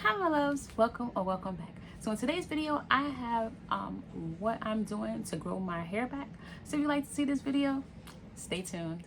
Hi my loves, welcome or welcome back. So in today's video I have what I'm doing to grow my hair back. So if you like to see this video, stay tuned.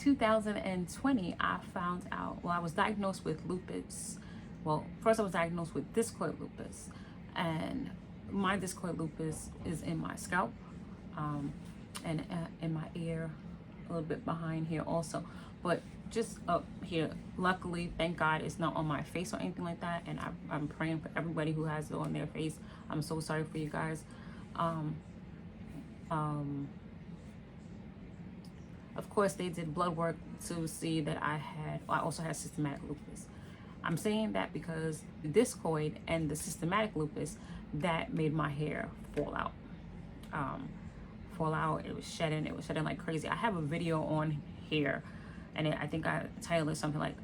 2020 I found out, well, I was diagnosed with lupus. Well, first I was diagnosed with discoid lupus, and my discoid lupus is in my scalp, and in my ear, a little bit behind here also, but just up here. Luckily, thank God, it's not on my face or anything like that, and I'm praying for everybody who has it on their face. I'm so sorry for you guys. Of course, they did blood work to see that I also had systematic lupus. I'm saying that because the discoid and the systematic lupus, that made my hair fall out. It was shedding like crazy. I have a video on here, and I think I titled it something like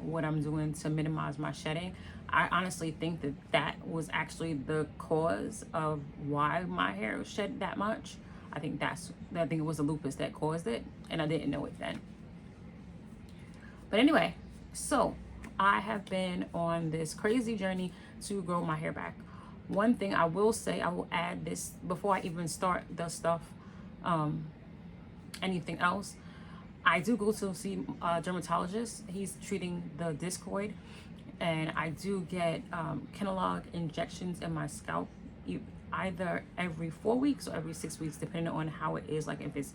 what I'm doing to minimize my shedding. I honestly think that was actually the cause of why my hair shed that much. I think it was the lupus that caused it, and I didn't know it then. But anyway, so I have been on this crazy journey to grow my hair back. One thing I will say, I will add this before I even start the stuff, anything else. I do go to see a dermatologist. He's treating the discoid, and I do get Kenalog injections in my scalp, either every 4 weeks or every 6 weeks, depending on how it is. Like if it's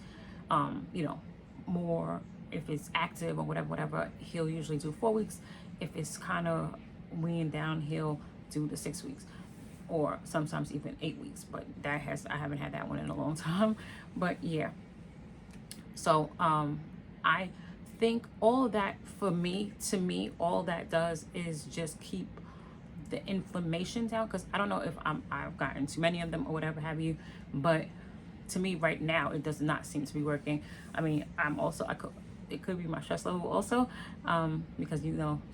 more, if it's active or whatever, he'll usually do 4 weeks. If it's kind of weaning down, he'll do the 6 weeks, or sometimes even 8 weeks. But I haven't had that one in a long time. But yeah, so I think all that, to me, all that does is just keep the inflammation down, because I don't know if I've gotten too many of them or whatever have you, but to me right now it does not seem to be working. I mean, it could be my stress level also, because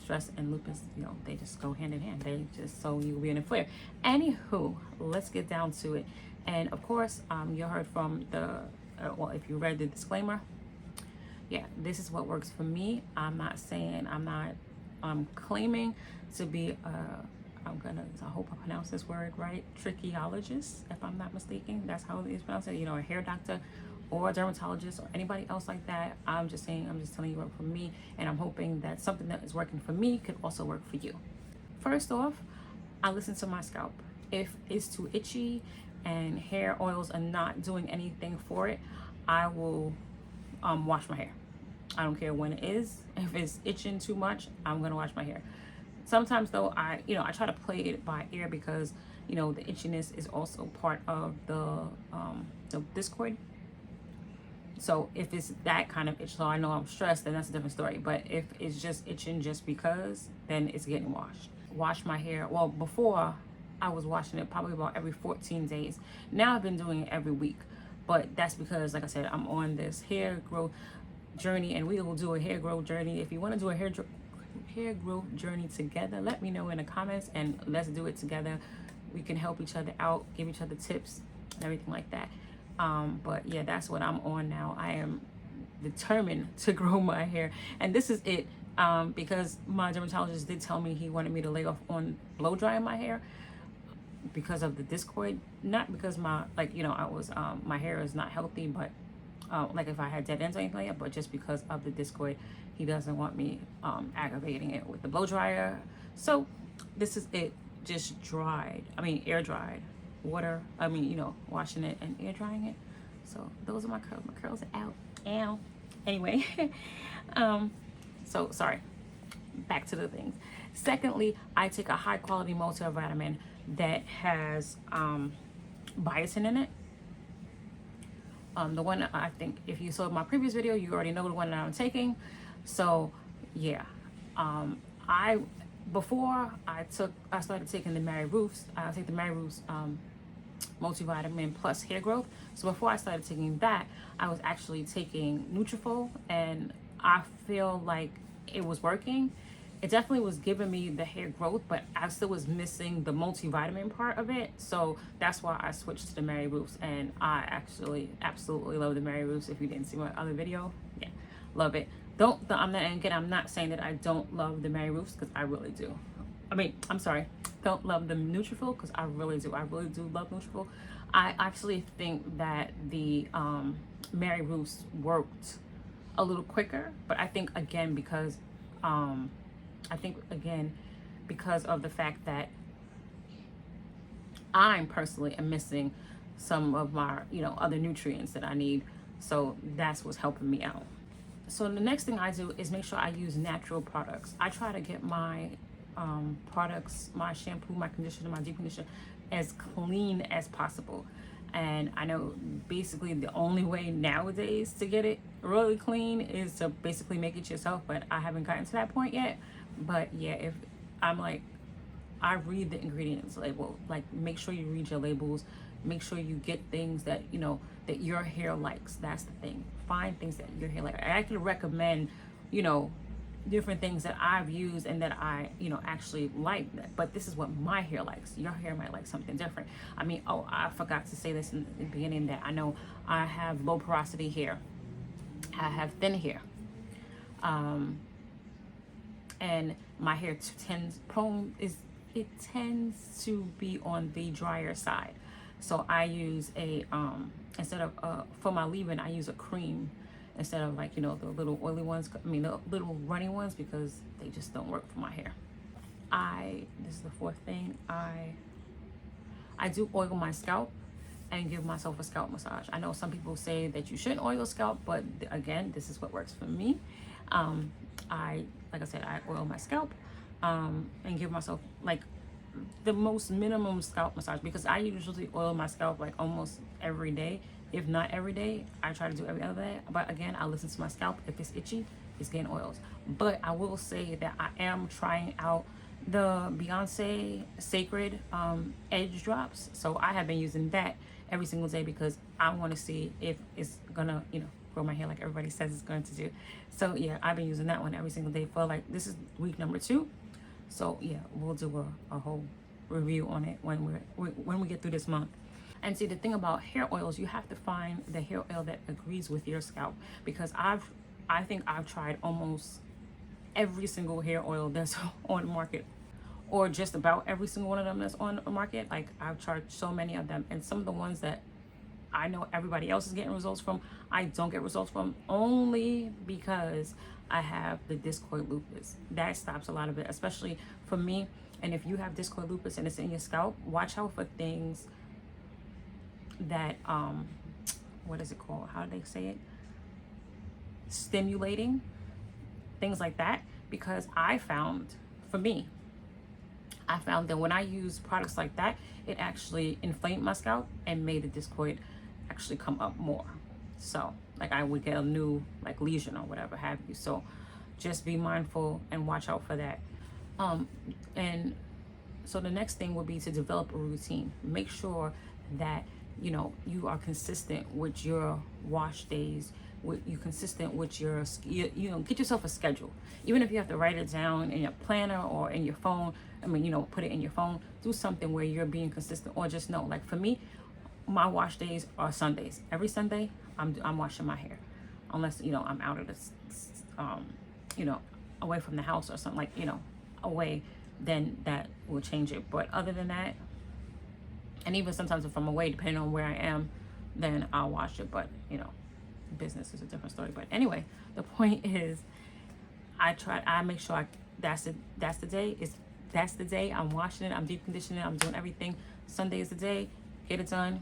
stress and lupus, they just go hand in hand. They just, so you'll be in a flare. Anywho, let's get down to it. And of course, you heard from the well, if you read the disclaimer, yeah, this is what works for me. I'm not claiming to be I hope I pronounce this word right, trichyologist, if I'm not mistaken. That's how it's pronounced. A hair doctor or a dermatologist or anybody else like that. I'm just telling you what for me, and I'm hoping that something that is working for me could also work for you. First off, I listen to my scalp. If it's too itchy and hair oils are not doing anything for it, I will wash my hair. I don't care when it is. If it's itching too much, I'm gonna wash my hair. Sometimes though, I try to play it by ear, because the itchiness is also part of the discoid. So if it's that kind of itch, so I know I'm stressed, then that's a different story. But if it's just itching just because, then it's getting washed. Wash my hair. Well, before I was washing it probably about every 14 days. Now I've been doing it every week, but that's because, like I said, I'm on this hair growth journey, and we will do a hair growth journey. If you want to do a hair growth journey together, let me know in the comments, and let's do it together. We can help each other out, give each other tips and everything like that. But yeah, that's what I'm on now. I am determined to grow my hair, and this is it, because my dermatologist did tell me he wanted me to lay off on blow drying my hair because of the discoid, not because my my hair is not healthy, but like if I had dead ends or anything like that, but just because of the discoid. He doesn't want me aggravating it with the blow dryer. So this is it, just air dried water. Washing it and air drying it. So those are my curls. My curls are out. Ow. Anyway, so sorry. Back to the things. Secondly, I take a high quality multivitamin that has biotin in it. The one, I think if you saw my previous video, you already know the one that I'm taking. So yeah, before I started taking the Mary Ruth's, I take the Mary Ruth's multivitamin plus hair growth. So before I started taking that, I was actually taking Nutrafol, and I feel like it was working. it definitely was giving me the hair growth, but I still was missing the multivitamin part of it. So that's why I switched to the Mary Ruths, and I actually absolutely love the Mary Ruths. If you didn't see my other video, yeah, love it. I'm not saying that I don't love the Mary Ruths, because I really do. I mean, I'm sorry, don't love the Nutrafil, because I really do. I really do love Nutrafil. I actually think that the Mary Ruths worked a little quicker, but I think again because of the fact that I'm personally am missing some of my, other nutrients that I need. So that's what's helping me out. So the next thing I do is make sure I use natural products. I try to get my products, my shampoo, my conditioner, my deep conditioner, as clean as possible. And I know basically the only way nowadays to get it really clean is to basically make it yourself, but I haven't gotten to that point yet. But yeah, if I'm like, I read the ingredients label, like make sure you read your labels, make sure you get things that, that your hair likes. That's the thing. Find things that your hair likes. I can recommend, different things that I've used and that I, actually like, but this is what my hair likes. Your hair might like something different. I mean, oh, I forgot to say this in the beginning, that I know I have low porosity hair. I have thin hair. And my hair tends to be on the drier side. So I use a, instead of, for my leave-in, I use a cream instead of like, the little oily ones, the little runny ones, because they just don't work for my hair. This is the fourth thing, I do oil my scalp and give myself a scalp massage. I know some people say that you shouldn't oil your scalp, but again, this is what works for me. Like I said, I oil my scalp and give myself like the most minimum scalp massage, because I usually oil my scalp like almost every day. If not every day, I try to do every other day. But again, I listen to my scalp. If it's itchy, it's getting oils. But I will say that I am trying out the Beyonce Sacred Edge Drops. So I have been using that every single day, because I want to see if it's gonna, grow my hair like everybody says it's going to do. So yeah, I've been using that one every single day for like, this is week number 2. So yeah, we'll do a whole review on it when we get through this month. And see, the thing about hair oils, you have to find the hair oil that agrees with your scalp, because I think I've tried almost every single hair oil that's on the market, or just about every single one of them that's on the market. Like, I've tried so many of them, and some of the ones that I know everybody else is getting results from, I don't get results from, only because I have the discoid lupus. That stops a lot of it, especially for me. And if you have discoid lupus and it's in your scalp, watch out for things that what is it called, how do they say it, stimulating, things like that. Because I found that when I use products like that, it actually inflamed my scalp and made the discoid actually come up more. So like I would get a new like lesion or whatever have you. So just be mindful and watch out for that. And so the next thing would be to develop a routine. Make sure that you are consistent with your wash days, you're consistent with your, get yourself a schedule. Even if you have to write it down in your planner or in your phone, put it in your phone, do something where you're being consistent. Or just know, like for me, my wash days are Sundays. Every Sunday, I'm washing my hair. Unless, I'm out of this, away from the house or something, like, away, then that will change it. But other than that, and even sometimes if I'm away, depending on where I am, then I'll wash it. But, business is a different story. But anyway, the point is, I make sure that's the day I'm washing it, I'm deep conditioning it, I'm doing everything. Sunday is the day, get it done,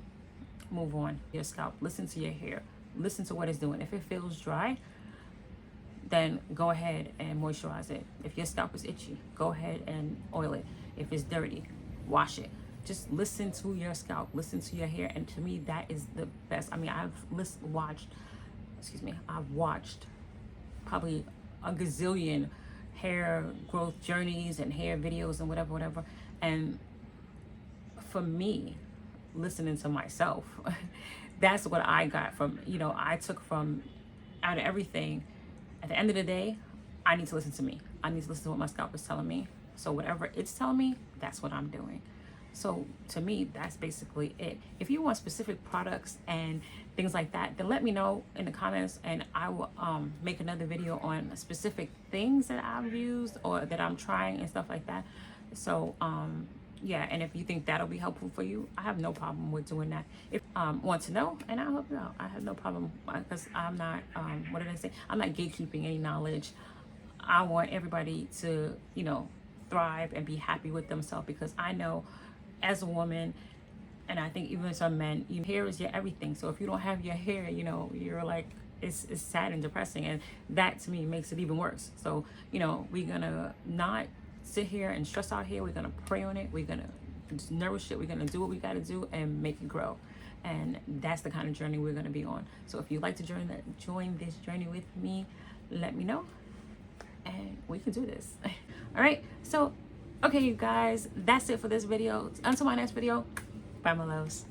move on. Your scalp, listen to your hair, listen to what it's doing. If it feels dry, then go ahead and moisturize it. If your scalp is itchy, go ahead and oil it. If it's dirty, wash it. Just listen to your scalp, listen to your hair. And to me, that is the best. I mean, I've watched probably a gazillion hair growth journeys and hair videos and whatever. And for me, listening to myself, that's what I got from, I took from out of everything. At the end of the day, I need to listen to me. I need to listen to what my scalp is telling me. So whatever it's telling me, that's what I'm doing. So to me, that's basically it. If you want specific products and things like that, then let me know in the comments, and I will make another video on specific things that I've used or that I'm trying and stuff like that. So yeah, and if you think that'll be helpful for you, I have no problem with doing that. If want to know, and I'll help you out. I have no problem, because I'm not what did I say? I'm not gatekeeping any knowledge. I want everybody to, you know, thrive and be happy with themselves, because I know as a woman, and I think even some men, your hair is your everything. So if you don't have your hair, you know, you're like, it's sad and depressing, and that to me makes it even worse. So, you know, we're gonna not sit here and stress our hair. We're gonna pray on it. We're gonna nourish it. We're gonna do what we gotta do and make it grow. And that's the kind of journey we're gonna be on. So if you'd like to join this journey with me, let me know, and we can do this. All right, so okay, you guys, that's it for this video. Until my next video, bye my loves.